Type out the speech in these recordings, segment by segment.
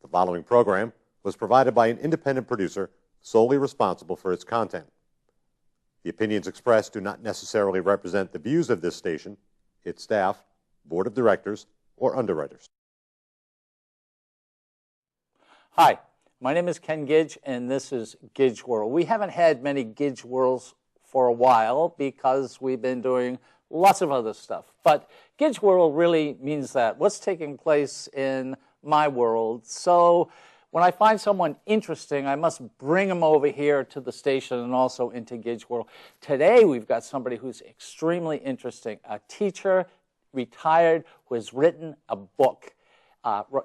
The following program was provided by an independent producer solely responsible for its content. The opinions expressed do not necessarily represent the views of this station, its staff, board of directors, or underwriters. Hi, my name is Ken Gidge, and this is Gidgeworld. We haven't had many Gidgeworlds for a while because we've been doing lots of other stuff. But Gidgeworld really means that. What's taking place in my world? So when I find someone interesting, I must bring them over here to the station and also into Gidgeworld. Today, we've got somebody who's extremely interesting, a teacher, retired, who has written a book.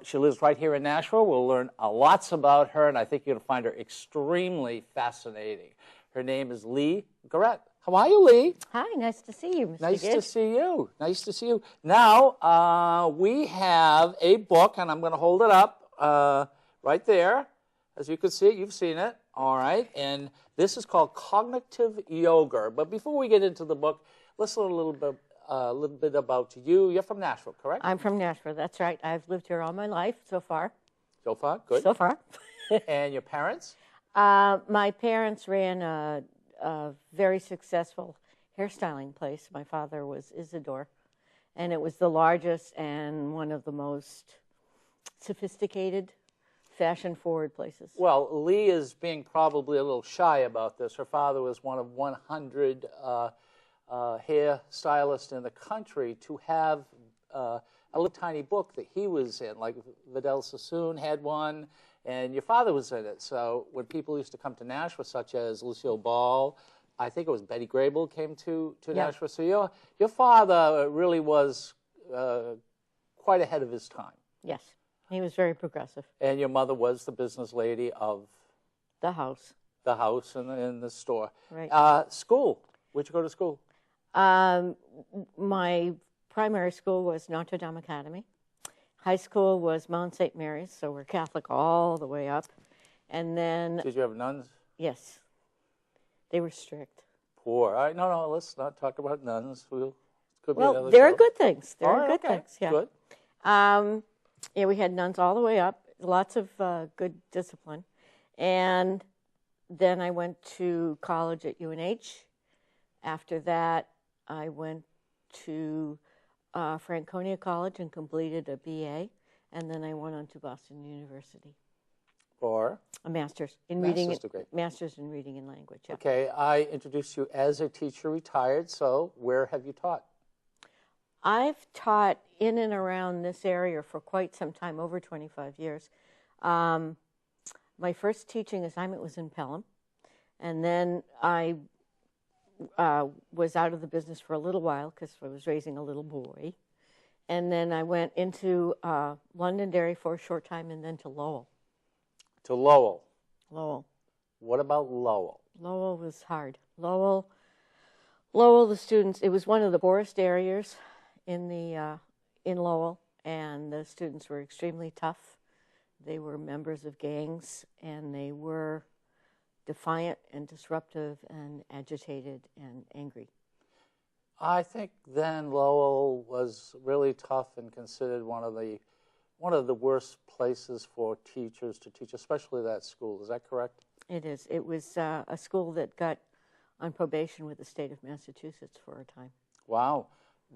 She lives right here in Nashville. We'll learn lots about her, and I think you're going to find her extremely fascinating. Her name is Lee Guerette. How are you, Lee? Hi, nice to see you, Mr. Nice Gidge. to see you. Nice to see you. Now, we have a book, and I'm going to hold it up right there. As you can see it, you've seen it. All right, and this is called Cognitive Yoga. But before we get into the book, let's learn a little bit about you. You're from Nashville, correct? I'm from Nashville, that's right. I've lived here all my life so far. So far? Good. So far. And your parents? My parents ran a very successful hairstyling place. My father was Isidore, and it was the largest and one of the most sophisticated, fashion-forward places. Well, Lee is being probably a little shy about this. Her father was one of 100 hairstylists in the country to have a little tiny book that he was in, like Vidal Sassoon had one, and your father was in it. So when people used to come to Nashville, such as Lucille Ball, I think it was Betty Grable came to Nashville. So your father really was quite ahead of his time. Yes, he was very progressive. And your mother was the business lady of the house. The house and the store. Right. School. Where'd you go to school? My primary school was Notre Dame Academy. High school was Mount St. Mary's, so we're Catholic all the way up. And then... Did you have nuns? Yes. They were strict. Poor. All right, no, let's not talk about nuns. Could be well, there are good things. There are good okay. things, yeah. Good. Yeah, we had nuns all the way up, lots of good discipline. And then I went to college at UNH. After that, I went to Franconia College and completed a BA, and then I went on to Boston University. For? A master's in Master's degree. Master's in reading and language, yeah. Okay, I introduced you as a teacher retired, so where have you taught? I've taught in and around this area for quite some time, over 25 years. My first teaching assignment was in Pelham, and then I was out of the business for a little while because I was raising a little boy. And then I went into Londonderry for a short time and then to Lowell. To Lowell? Lowell. What about Lowell? Lowell was hard. Lowell, the students, it was one of the poorest areas in Lowell, and the students were extremely tough. They were members of gangs, and they were defiant and disruptive and agitated and angry. I think then Lowell was really tough and considered one of the worst places for teachers to teach, especially that school. Is that correct? It is. It was a school that got on probation with the state of Massachusetts for a time. Wow.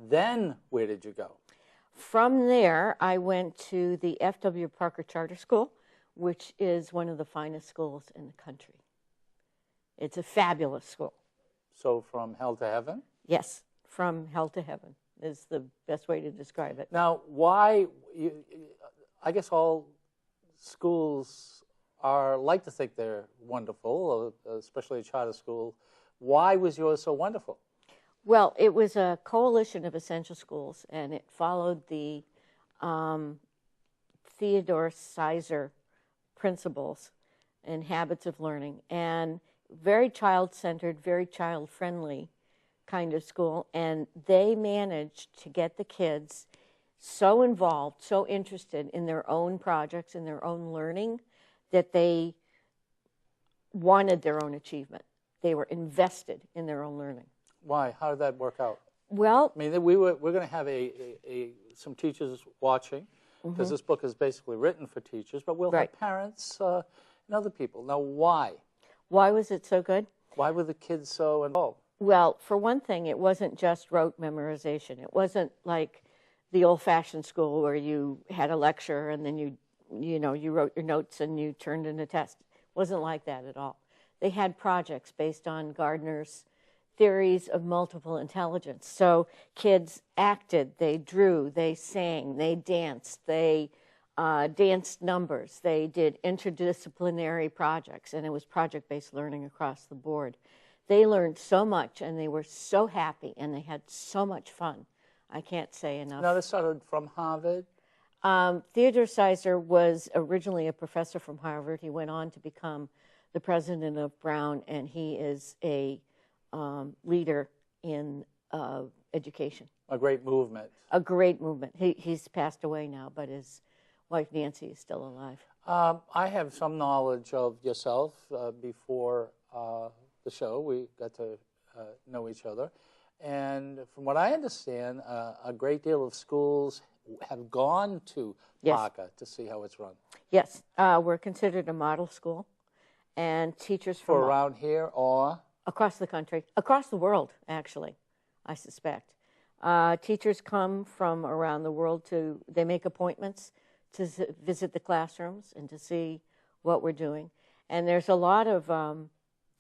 Then where did you go? From there, I went to the F.W. Parker Charter School, which is one of the finest schools in the country. It's a fabulous school. So from hell to heaven? Yes, from hell to heaven is the best way to describe it. Now, why, I guess all schools like to think they're wonderful, especially a charter school. Why was yours so wonderful? Well, it was a coalition of essential schools, and it followed the Theodore Sizer principles and habits of learning, and very child-centered, very child-friendly kind of school, and they managed to get the kids so involved, so interested in their own projects, in their own learning, that they wanted their own achievement. They were invested in their own learning. Why? How did that work out? Well, I mean, we're going to have some teachers watching. because this book is basically written for teachers, but we'll Right. have parents and other people. Now, why? Why was it so good? Why were the kids so involved? Well, for one thing, it wasn't just rote memorization. It wasn't like the old-fashioned school where you had a lecture and then you wrote your notes and you turned in a test. It wasn't like that at all. They had projects based on Gardner's theories of multiple intelligence. So kids acted, they drew, they sang, they danced, they danced numbers, they did interdisciplinary projects, and it was project-based learning across the board. They learned so much, and they were so happy, and they had so much fun. I can't say enough. Now, this started from Harvard? Theodore Sizer was originally a professor from Harvard. He went on to become the president of Brown, and he is a leader in education. A great movement. A great movement. He's passed away now, but his wife Nancy is still alive. I have some knowledge of yourself before the show. We got to know each other. And from what I understand, a great deal of schools have gone to Yes. Parker to see how it's run. Yes, we're considered a model school, and teachers from For around here or? across the country, across the world, actually, I suspect. Teachers come from around the world they make appointments to visit the classrooms and to see what we're doing. And there's a lot of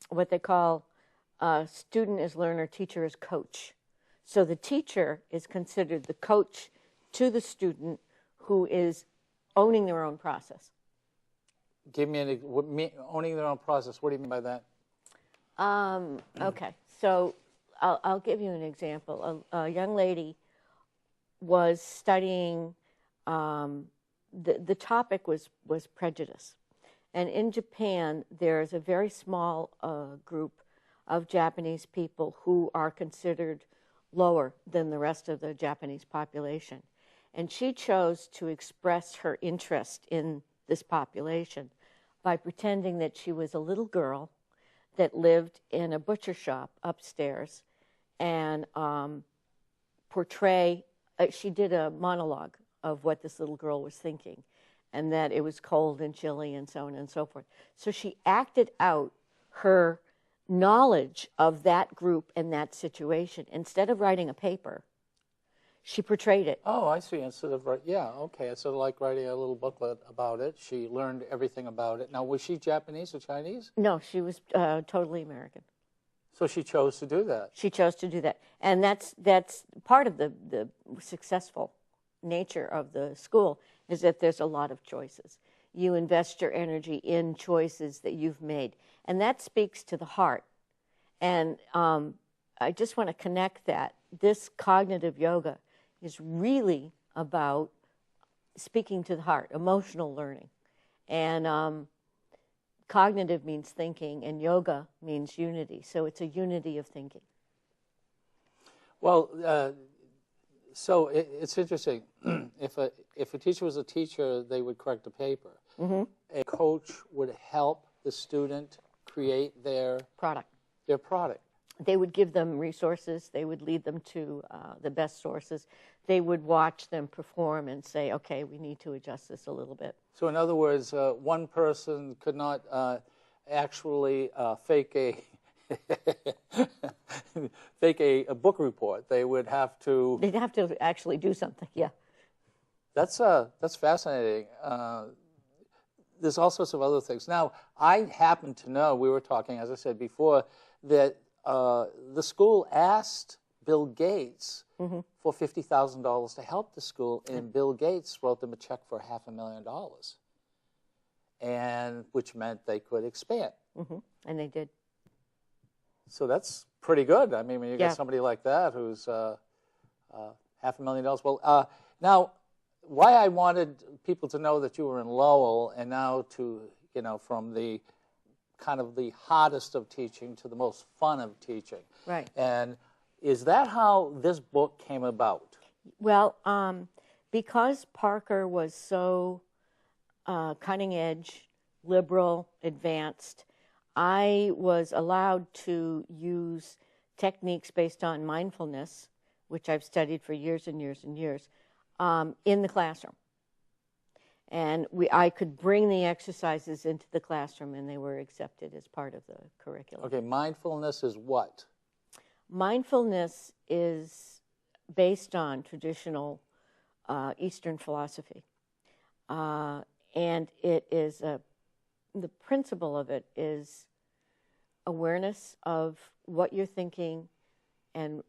what they call student as learner, teacher as coach. So the teacher is considered the coach to the student who is owning their own process. Give me owning their own process. What do you mean by that? Okay, so I'll give you an example. A young lady was studying, the topic was prejudice. And in Japan, there's a very small group of Japanese people who are considered lower than the rest of the Japanese population. And she chose to express her interest in this population by pretending that she was a little girl that lived in a butcher shop upstairs and she did a monologue of what this little girl was thinking and that it was cold and chilly and so on and so forth. So she acted out her knowledge of that group and that situation. Instead of writing a paper, she portrayed it. Oh, I see. Instead of instead of like writing a little booklet about it, she learned everything about it. Now, was she Japanese or Chinese? No, she was totally American. So she chose to do that. She chose to do that, and that's part of the successful nature of the school is that there's a lot of choices. You invest your energy in choices that you've made, and that speaks to the heart. And I just want to connect that. This cognitive yoga is really about speaking to the heart, emotional learning. And cognitive means thinking, and yoga means unity. So it's a unity of thinking. Well, so it's interesting. If a teacher was a teacher, they would correct a paper. Mm-hmm. A coach would help the student create their product. They would give them resources. They would lead them to the best sources. They would watch them perform and say, okay, we need to adjust this a little bit. So in other words, one person could not actually fake a book report. They would have to... They'd have to actually do something, yeah. That's fascinating. There's all sorts of other things. Now, I happen to know, we were talking, as I said before, that the school asked Bill Gates for $50,000 to help the school, and Bill Gates wrote them a check for $500,000, and which meant they could expand. And they did. So that's pretty good. I mean, when you get somebody like that who's $500,000. Well, now, why I wanted people to know that you were in Lowell, and now to, from the kind of the hardest of teaching to the most fun of teaching. Right. And is that how this book came about? Well, because Parker was so cutting edge, liberal, advanced, I was allowed to use techniques based on mindfulness, which I've studied for years and years and years, in the classroom. And I could bring the exercises into the classroom, and they were accepted as part of the curriculum. Okay, mindfulness is what? Mindfulness is based on traditional Eastern philosophy. And it is the principle of it is awareness of what you're thinking and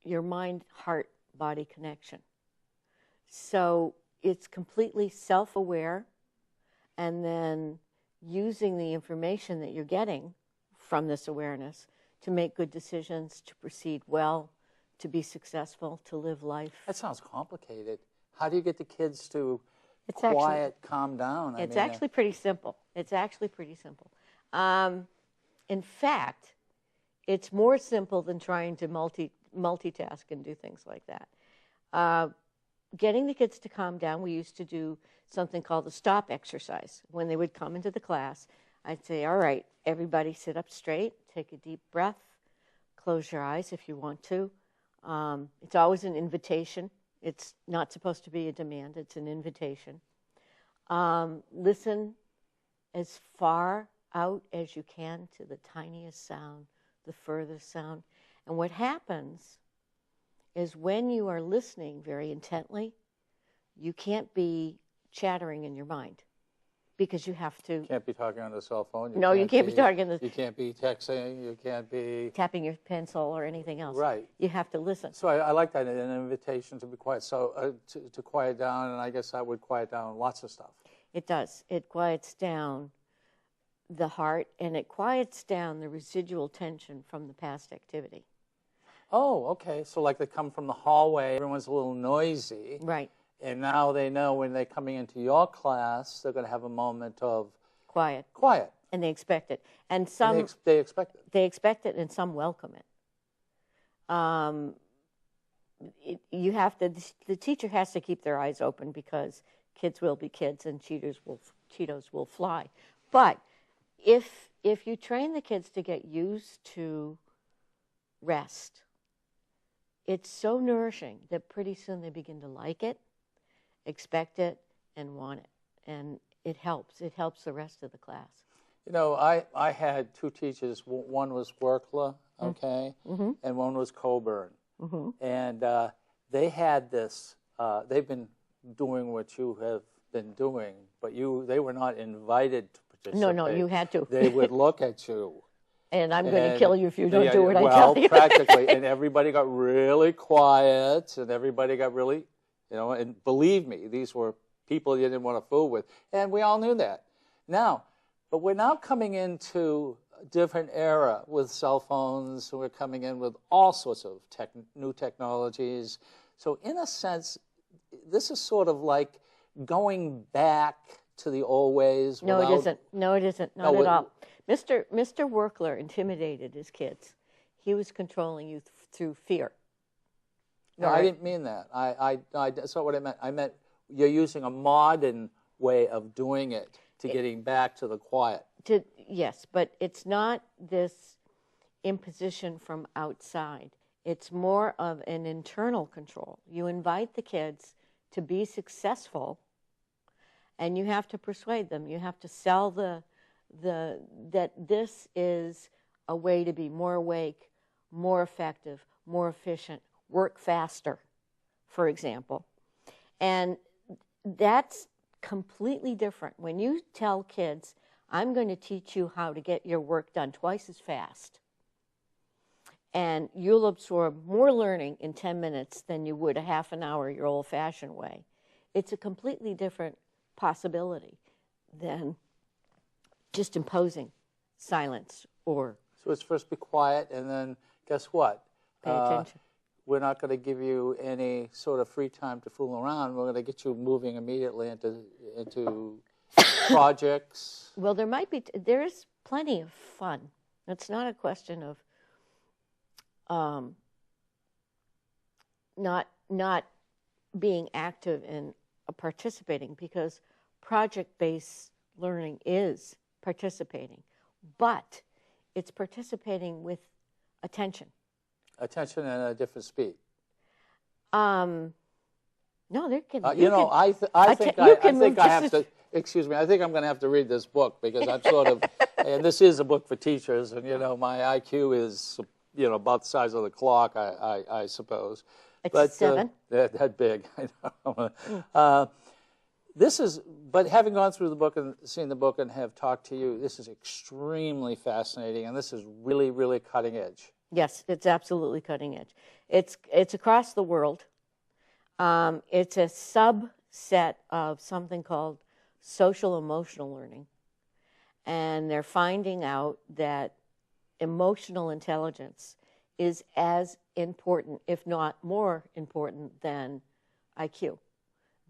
your mind-heart-body connection. So it's completely self-aware, and then using the information that you're getting from this awareness to make good decisions, to proceed well, to be successful, to live life. That sounds complicated. How do you get the kids to It's calm down? It's actually pretty simple. It's actually pretty simple. In fact, it's more simple than trying to multitask and do things like that. Getting the kids to calm down, we used to do something called the stop exercise. When they would come into the class, I'd say, all right, everybody sit up straight, take a deep breath, close your eyes if you want to. It's always an invitation. It's not supposed to be a demand. It's an invitation. Listen as far out as you can to the tiniest sound, the furthest sound. And what happens is when you are listening very intently, you can't be chattering in your mind because you have to. You can't be talking on the cell phone. You can't be talking. You can't be texting. You can't be tapping your pencil or anything else. Right. You have to listen. So I like that, an invitation to be quiet. So to quiet down, and I guess I would quiet down lots of stuff. It does. It quiets down the heart, and it quiets down the residual tension from the past activity. Oh, okay. So like they come from the hallway, everyone's a little noisy. Right. And now they know when they're coming into your class, they're going to have a moment of quiet. And they expect it. And some they expect it. They expect it, and some welcome it. You have to. The teacher has to keep their eyes open because kids will be kids, and Cheetos will fly. But if you train the kids to get used to rest, it's so nourishing that pretty soon they begin to like it, expect it, and want it. And it helps. It helps the rest of the class. You know, I had two teachers. One was Workla, okay, and one was Coburn. And they had this, they've been doing what you have been doing, but they were not invited to participate. No, you had to. They would look at you. And I'm going to kill you if you don't do what I tell you. Well, practically. And everybody got really quiet, and everybody got really, and believe me, these were people you didn't want to fool with. And we all knew that. But we're now coming into a different era with cell phones. We're coming in with all sorts of new technologies. So in a sense, this is sort of like going back to the old ways. No, it isn't. Not at all. Mr. Workler intimidated his kids. He was controlling you through fear. No, I didn't mean that. That's not what I meant. I meant you're using a modern way of doing it to getting back to the quiet. Yes, but it's not this imposition from outside. It's more of an internal control. You invite the kids to be successful, and you have to persuade them. You have to sell that this is a way to be more awake, more effective, more efficient, work faster, for example. And that's completely different. When you tell kids, I'm going to teach you how to get your work done twice as fast, and you'll absorb more learning in 10 minutes than you would a half an hour your old-fashioned way, it's a completely different possibility than just imposing silence or... So it's first be quiet, and then guess what? Pay attention. We're not going to give you any sort of free time to fool around. We're going to get you moving immediately into projects. Well, there is plenty of fun. It's not a question of not being active and participating, because project-based learning is participating, but it's participating with attention. Attention and a different speed. No, they're kidding. I think I have to. Excuse me. I think I'm going to have to read this book because I'm sort of, and this is a book for teachers, and my IQ is about the size of the clock, I suppose. It's 7. That big. I know. But having gone through the book and seen the book and have talked to you, this is extremely fascinating, and this is really, really cutting edge. Yes, it's absolutely cutting edge. It's across the world. It's a subset of something called social emotional learning. And they're finding out that emotional intelligence is as important, if not more important, than IQ.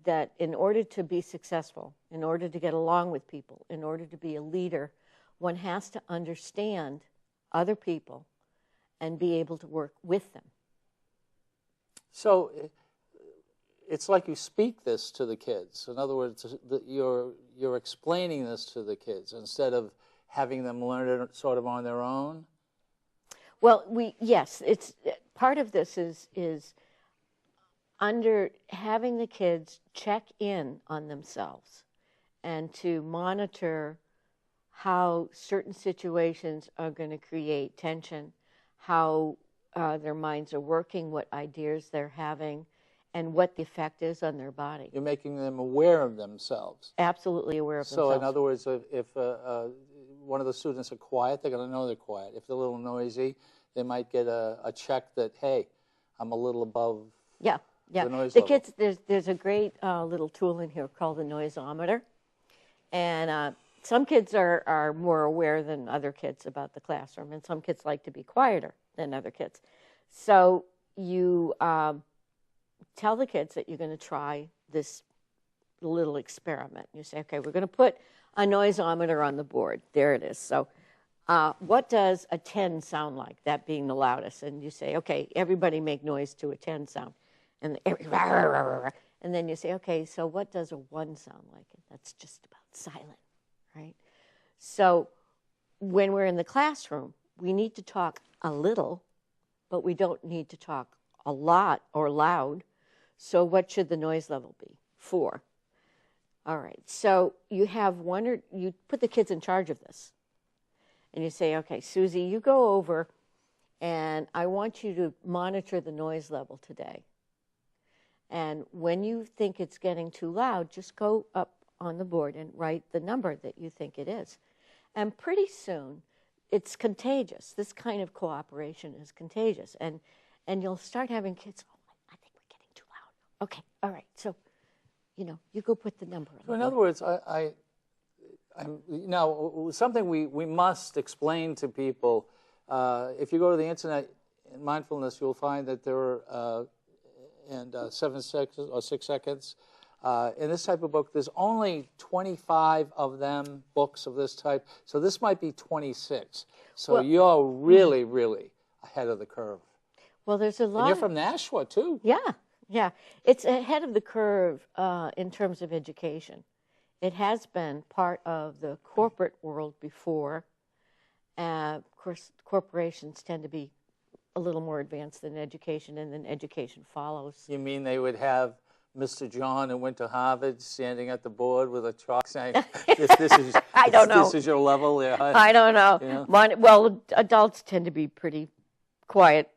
That in order to be successful, in order to get along with people, in order to be a leader, one has to understand other people and be able to work with them. So it's like you speak this to the kids. In other words, you're explaining this to the kids instead of having them learn it sort of on their own. Well, yes, it's part of this is under having the kids check in on themselves and to monitor how certain situations are going to create tension, how their minds are working, what ideas they're having, and what the effect is on their body. You're making them aware of themselves. Absolutely aware of themselves. So in other words, if one of the students are quiet, they're going to know they're quiet. If they're a little noisy, they might get a check that, hey, I'm a little above the noise level. Kids, there's a great little tool in here called the noisometer. And some kids are more aware than other kids about the classroom, and some kids like to be quieter than other kids. So you tell the kids that you're going to try this little experiment. You say, okay, we're going to put a noisometer on the board. There it is. So what does a 10 sound like, that being the loudest? And you say, okay, everybody make noise to a 10 sound. And then you say, okay, so what does a 1 sound like? And that's just about silent, right? So when we're in the classroom, we need to talk a little, but we don't need to talk a lot or loud. So what should the noise level be? 4. All right. So you put the kids in charge of this. And you say, okay, Susie, you go over and I want you to monitor the noise level today. And when you think it's getting too loud, just go up on the board and write the number that you think it is. And pretty soon, it's contagious. This kind of cooperation is contagious. And you'll start having kids, I think we're getting too loud. Okay, all right. So, you go put the number on. So in other words, now something we must explain to people. If you go to the internet in mindfulness, you'll find that there are 7 seconds or 6 seconds. In this type of book, there's only 25 of them, books of this type. So this might be 26. So you're really, really ahead of the curve. Well, there's a lot. And you're from Nashua, too. Yeah. It's ahead of the curve in terms of education. It has been part of the corporate world before. Of course, corporations tend to be a little more advanced than education, and then education follows. You mean they would have Mr. John who went to Harvard standing at the board with a chalk saying, this is, I don't know. This is your level? Yeah. I don't know. Yeah. Well, adults tend to be pretty quiet,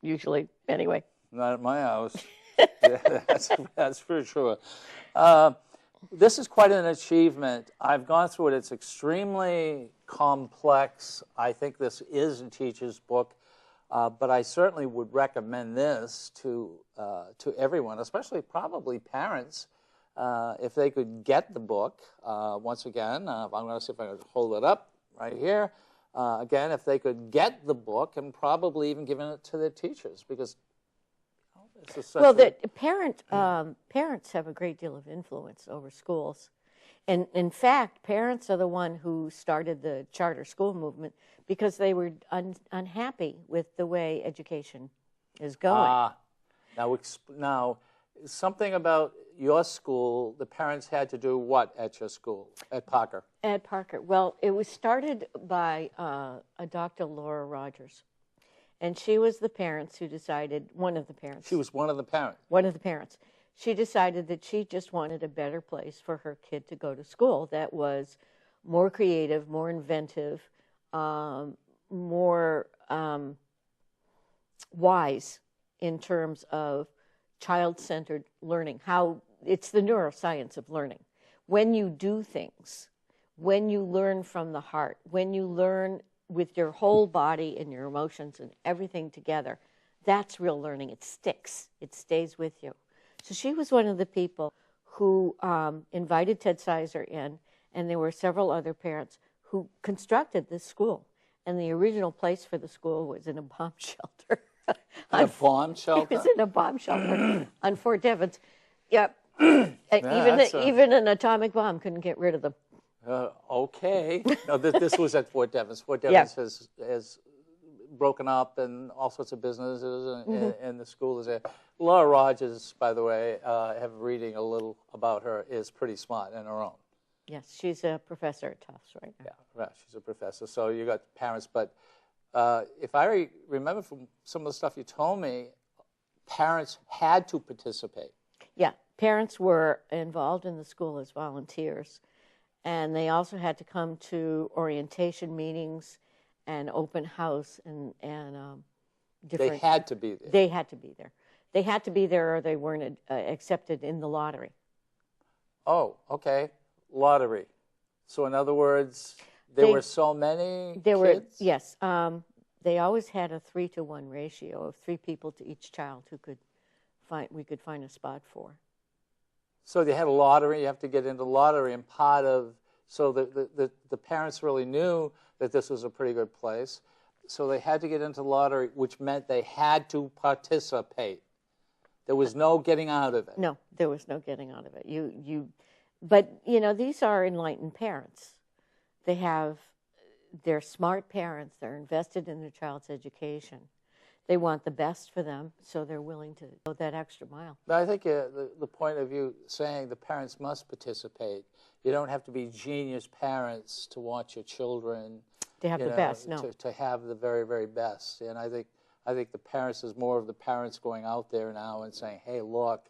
usually, anyway. Not at my house. That's for sure. This is quite an achievement. I've gone through it. It's extremely complex. I think this is a teacher's book. But I certainly would recommend this to everyone, especially probably parents, if they could get the book. Once again, I'm going to see if I can hold it up right here. Again, if they could get the book and probably even giving it to their teachers, because parents have a great deal of influence over schools. And in fact, parents are the one who started the charter school movement because they were unhappy with the way education is going. Now, something about your school, the parents had to do what at your school, at Parker? At Parker. Well, it was started by a Dr. Laura Rogers. And she was the parents who decided, one of the parents. She was one of the parents? One of the parents. she decided that she just wanted a better place for her kid to go to school that was more creative, more inventive, more wise in terms of child-centered learning. How it's the neuroscience of learning. When you do things, when you learn from the heart, when you learn with your whole body and your emotions and everything together, that's real learning. It sticks. It stays with you. So she was one of the people who invited Ted Sizer in, and there were several other parents who constructed this school. And the original place for the school was in a bomb shelter. A bomb shelter? It was in a bomb shelter on Fort Devens. Yep. Even an atomic bomb couldn't get rid of them. Okay. No, this was at Fort Devens. Fort Devens has broken up and all sorts of businesses, and the school is there. Laura Rogers, by the way, have reading a little about her, is pretty smart in her own. Yes, she's a professor at Tufts right now. Yeah, right. She's a professor. So you got parents, but if I remember from some of the stuff you told me, parents had to participate. Yeah, parents were involved in the school as volunteers, and they also had to come to orientation meetings and open house and different. They had to be there. They had to be there. They had to be there, or they weren't accepted in the lottery. Oh, okay, lottery. So in other words, there were so many kids? Yes. They always had a 3-to-1 ratio of 3 people to each child who we could find a spot for. So they had a lottery. You have to get into the lottery, and so the parents really knew that this was a pretty good place. So they had to get into the lottery, which meant they had to participate. There was no getting out of it. No, there was no getting out of it. But these are enlightened parents. They're smart parents. They're invested in their child's education. They want the best for them, so they're willing to go that extra mile. But I think the point of you saying the parents must participate. You don't have to be genius parents to want your children to have the best. No, to have the very, very best. And I think the parents is more of the parents going out there now and saying, "Hey, look,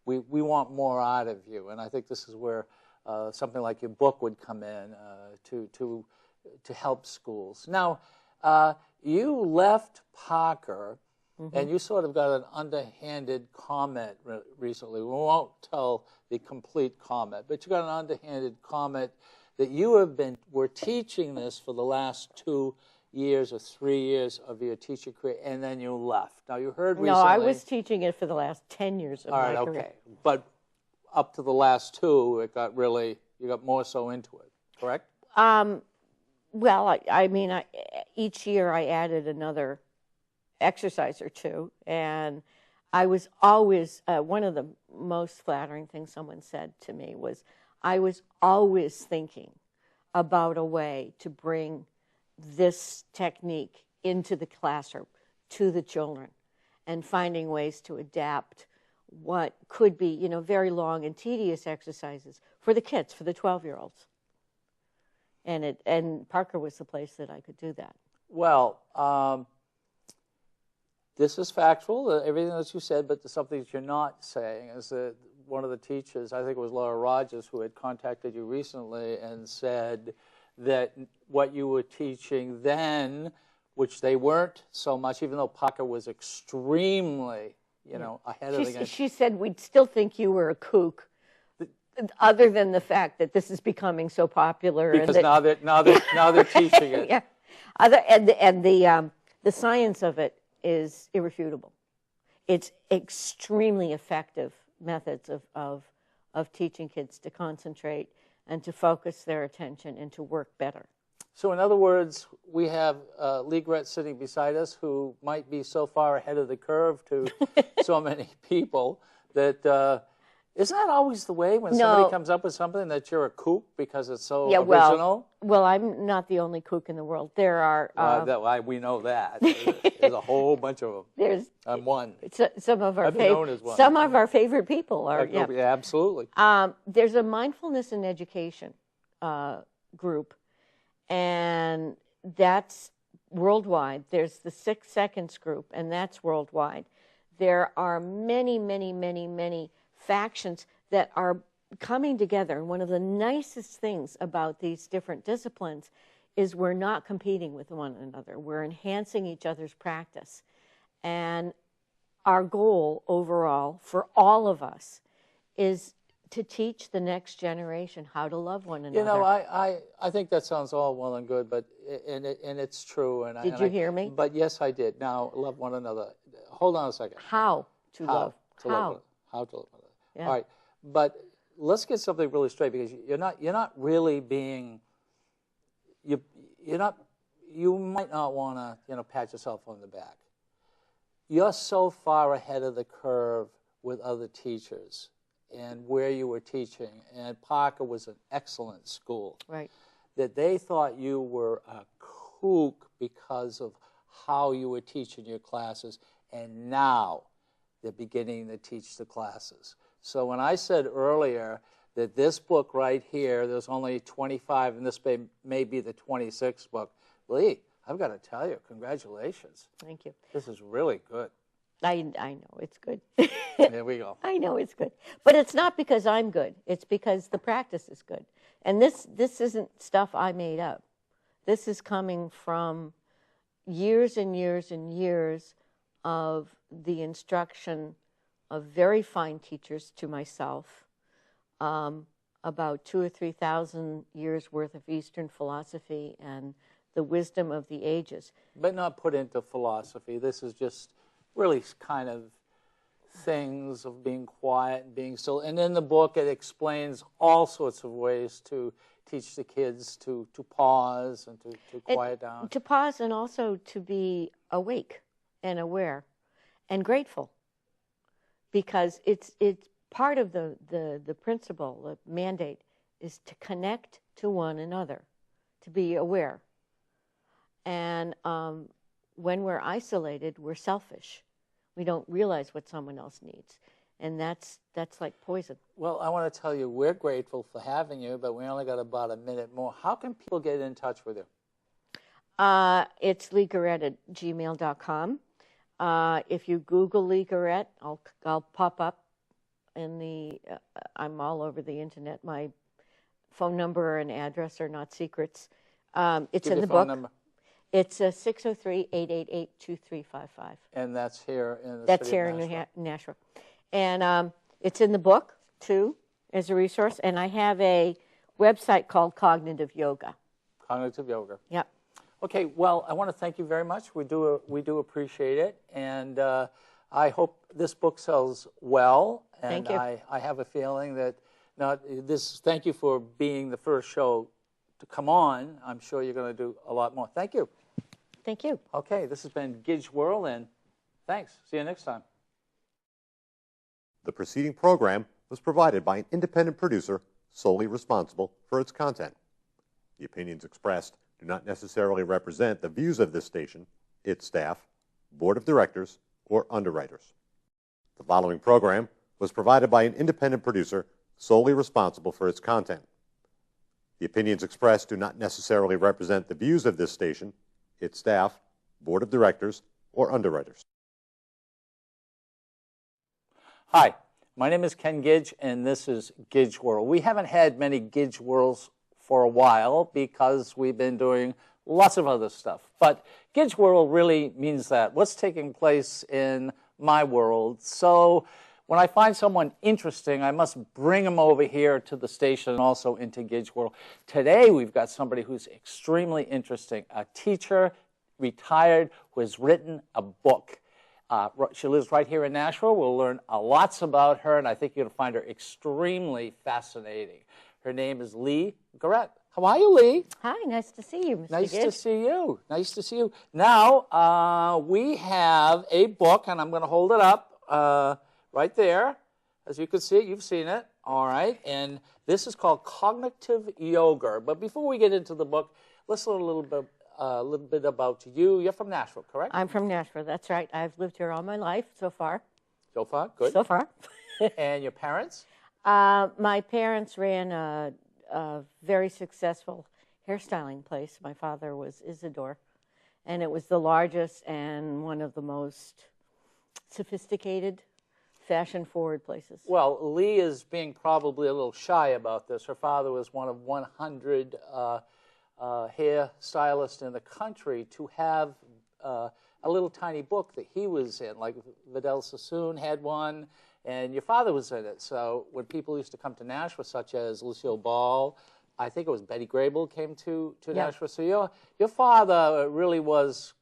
we want more out of you." And I think this is where something like your book would come in to help schools. Now, you left Parker, and you sort of got an underhanded comment recently. We won't tell the complete comment, but you got an underhanded comment that you were teaching this for the last 2 years or 3 years of your teaching career, and then you left. Now, you heard recently... No, I was teaching it for the last 10 years of my career. Okay. But up to the last 2, you got more so into it, correct? Well, each year I added another exercise or 2, and I was always, one of the most flattering things someone said to me was, I was always thinking about a way to bring this technique into the classroom, to the children, and finding ways to adapt what could be, very long and tedious exercises for the kids, for the 12-year-olds. And Parker was the place that I could do that. Well, this is factual, everything that you said, but there's something that you're not saying is that one of the teachers, I think it was Laura Rogers, who had contacted you recently and said that what you were teaching then, which they weren't so much, even though Parker was extremely, ahead of the game. She said, we'd still think you were a kook, other than the fact that this is becoming so popular. Because now they're teaching it. Yeah. And the science of it is irrefutable. It's extremely effective methods of teaching kids to concentrate and to focus their attention and to work better. So in other words, we have Lee Guerette sitting beside us who might be so far ahead of the curve to so many people that isn't that always the way when somebody comes up with something that you're a kook because it's so original? Well, I'm not the only kook in the world. There are... we know that. There's a whole bunch of them. I'm one. Some of our I've been known as one. Some of our favorite people are... Yeah, absolutely. There's a mindfulness in education group, and that's worldwide. There's the 6 Seconds group, and that's worldwide. There are many, many, many, many factions that are coming together. And one of the nicest things about these different disciplines is we're not competing with one another. We're enhancing each other's practice. And our goal overall for all of us is to teach the next generation how to love one another. You know, I think that sounds all well and good, but and it's true. And did you hear me? But yes, I did. Now, love one another. Hold on a second. How to love? How to love one another. Yeah. All right, but let's get something really straight, because you're not really being you might not want to pat yourself on the back. You're so far ahead of the curve with other teachers and where you were teaching, and Parker was an excellent school. Right. That they thought you were a kook because of how you were teaching your classes, and now they're beginning to teach the classes. So when I said earlier that this book right here, there's only 25, and this may be the 26th book, Lee, I've got to tell you, congratulations. Thank you. This is really good. I know it's good. There we go. I know it's good. But it's not because I'm good. It's because the practice is good. And this isn't stuff I made up. This is coming from years and years and years of the instruction of very fine teachers to myself, about 2,000 or 3,000 years worth of Eastern philosophy and the wisdom of the ages. But not put into philosophy. This is just really kind of things of being quiet and being still. And in the book, it explains all sorts of ways to teach the kids to pause and to quiet down. To pause, and also to be awake and aware and grateful. Because it's part of the principle, the mandate, is to connect to one another, to be aware. And when we're isolated, we're selfish. We don't realize what someone else needs. And that's like poison. Well, I want to tell you, we're grateful for having you, but we only got about a minute more. How can people get in touch with you? It's leeguerette@gmail.com. If you Google Lee Guerette, I'll pop up in the, I'm all over the internet. My phone number and address are not secrets. It's in the book. Number. It's 603-888-2355. And that's here in the That's city here of in Nashville. And it's in the book, too, as a resource. And I have a website called Cognitive Yoga. Cognitive Yoga. Yep. Okay, well, I want to thank you very much. We do appreciate it. And I hope this book sells well. And thank you. I have a feeling that thank you for being the first show to come on. I'm sure you're going to do a lot more. Thank you. Thank you. Okay, this has been Gidgeworld, and thanks. See you next time. The preceding program was provided by an independent producer solely responsible for its content. The opinions expressed do not necessarily represent the views of this station, its staff, board of directors, or underwriters. The following program was provided by an independent producer solely responsible for its content. The opinions expressed do not necessarily represent the views of this station, its staff, board of directors, or underwriters. Hi, my name is Ken Gidge, and this is Gidgeworld. We haven't had many Gidgeworlds for a while because we've been doing lots of other stuff. But Gidgeworld really means that. What's taking place in my world? So when I find someone interesting, I must bring them over here to the station and also into Gidgeworld. Today, we've got somebody who's extremely interesting, a teacher, retired, who has written a book. She lives right here in Nashville. We'll learn lots about her, and I think you're going to find her extremely fascinating. Her name is Lee Guerette. How are you, Lee? Hi, nice to see you, Mr. Nice Gidge. to see you. Nice to see you. Now, we have a book, and I'm going to hold it up right there. As you can see, you've seen it. All right. And this is called Cognitive Yoga. But before we get into the book, let's learn a little bit about you. You're from Nashville, correct? I'm from Nashville. That's right. I've lived here all my life so far. So far? Good. So far. And your parents? My parents ran a very successful hairstyling place. My father was Isidore, and it was the largest and one of the most sophisticated fashion-forward places. Well, Lee is being probably a little shy about this. Her father was one of 100 hair stylists in the country to have a little tiny book that he was in, like Vidal Sassoon had one, and your father was in it. So when people used to come to Nashua, such as Lucille Ball, I think it was Betty Grable came to Nashua. So your father really was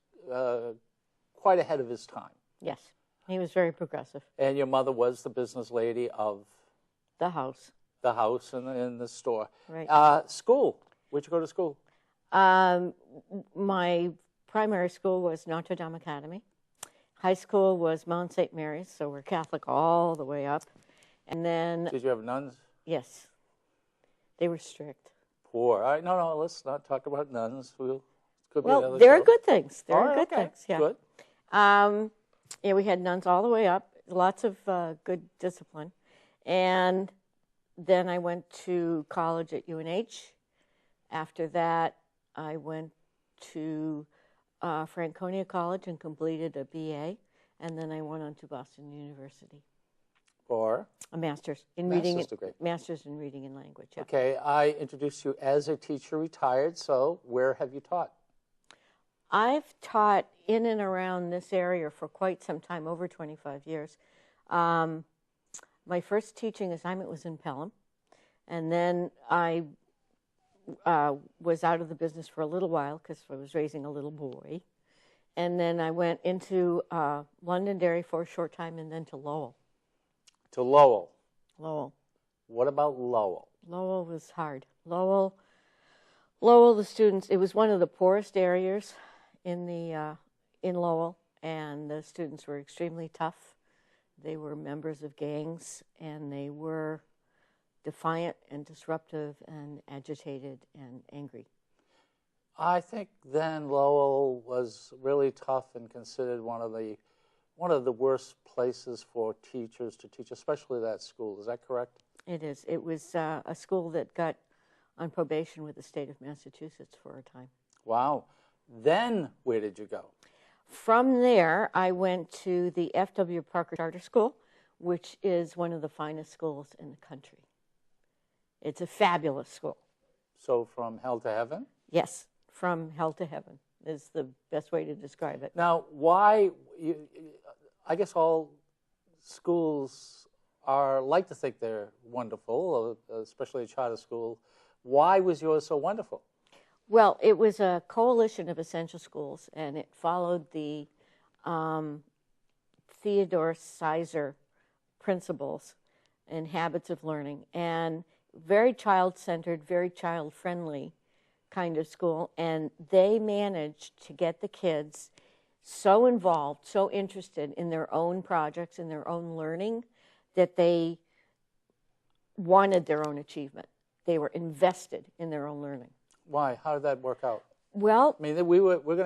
quite ahead of his time. Yes, he was very progressive. And your mother was the business lady of the house. The house and the store. Right. School. Where'd you go to school? My primary school was Notre Dame Academy. High school was Mount St. Mary's, so we're Catholic all the way up. And then... Did you have nuns? Yes. They were strict. Poor. All right, no, let's not talk about nuns. Well, there are good things. There are good things. Yeah. Good. Yeah, we had nuns all the way up. Lots of good discipline. And then I went to college at UNH. After that, I went to Franconia College and completed a BA. And then I went on to Boston University. For? A master's in degree. Master's in reading and language. Yeah. Okay, I introduced you as a teacher retired, so where have you taught? I've taught in and around this area for quite some time, over 25 years. My first teaching assignment was in Pelham, and then I was out of the business for a little while because I was raising a little boy. And then I went into Londonderry for a short time and then to Lowell. To Lowell? Lowell. What about Lowell? Lowell was hard. Lowell, the students, it was one of the poorest areas in Lowell, and the students were extremely tough. They were members of gangs, and they were defiant and disruptive and agitated and angry. I think then Lowell was really tough and considered one of the worst places for teachers to teach, especially that school. Is that correct? It is. It was a school that got on probation with the state of Massachusetts for a time. Wow. Then where did you go? From there, I went to the F.W. Parker Charter School, which is one of the finest schools in the country. It's a fabulous school. So from hell to heaven? Yes, from hell to heaven is the best way to describe it. Now, why, I guess all schools like to think they're wonderful, especially a charter school. Why was yours so wonderful? Well, it was a coalition of essential schools, and it followed the Theodore Sizer principles and habits of learning, and very child-centered, very child-friendly kind of school. And they managed to get the kids so involved, so interested in their own projects, in their own learning, that they wanted their own achievement. They were invested in their own learning. Why? How did that work out? Well, I mean, we're going to